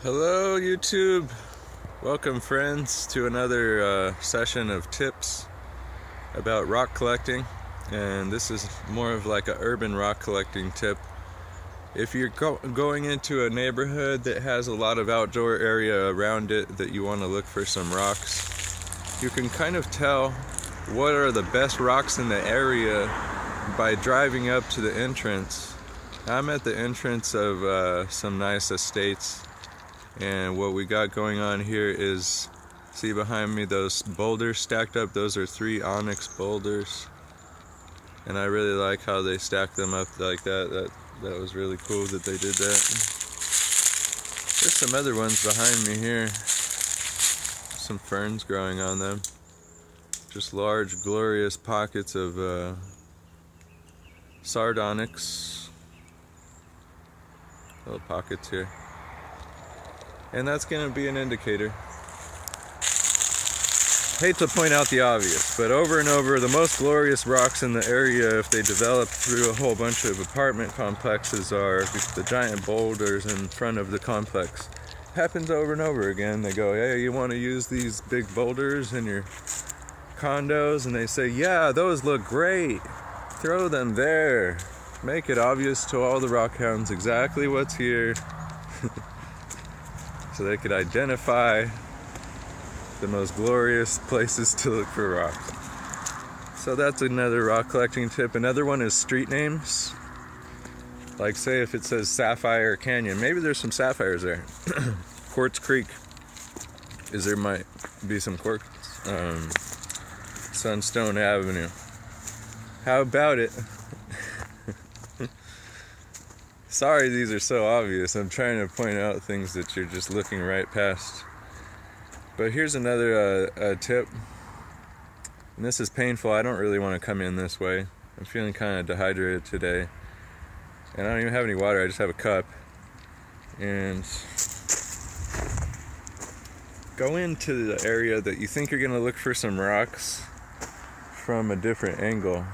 Hello YouTube, welcome friends to another session of tips about rock collecting, and this is more of like an urban rock collecting tip. If you're going into a neighborhood that has a lot of outdoor area around it that you want to look for some rocks, you can kind of tell what are the best rocks in the area by driving up to the entrance. I'm at the entrance of some nice estates. And what we got going on here is, see behind me those boulders stacked up? Those are 3 onyx boulders. And I really like how they stack them up like that. That was really cool that they did that. There's some other ones behind me here. Some ferns growing on them. Just large, glorious pockets of sardonyx. Little pockets here. And that's going to be an indicator. Hate to point out the obvious, but over and over, the most glorious rocks in the area, if they develop through a whole bunch of apartment complexes, are the giant boulders in front of the complex. Happens over and over again. They go, hey, you want to use these big boulders in your condos? And they say, yeah, those look great. Throw them there. Make it obvious to all the rock hounds exactly what's here. So they could identify the most glorious places to look for rocks. So that's another rock collecting tip. Another one is street names. Like say if it says Sapphire Canyon, maybe there's some sapphires there. Quartz Creek, there might be some quartz. Sunstone Avenue. How about it? Sorry these are so obvious. I'm trying to point out things that you're just looking right past. But here's another tip. And this is painful. I don't really want to come in this way. I'm feeling kind of dehydrated today. And I don't even have any water. I just have a cup. And go into the area that you think you're going to look for some rocks from a different angle.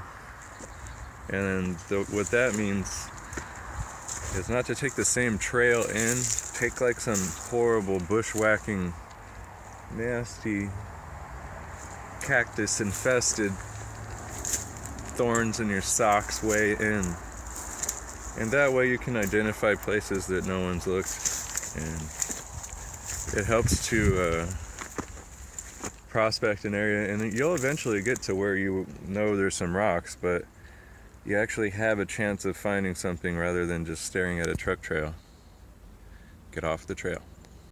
And what that means is not to take the same trail in. Take like some horrible bushwhacking, nasty, cactus infested thorns in your socks way in. And that way you can identify places that no one's looked. And it helps to prospect an area, and you'll eventually get to where you know there's some rocks, but you actually have a chance of finding something rather than just staring at a truck trail. Get off the trail.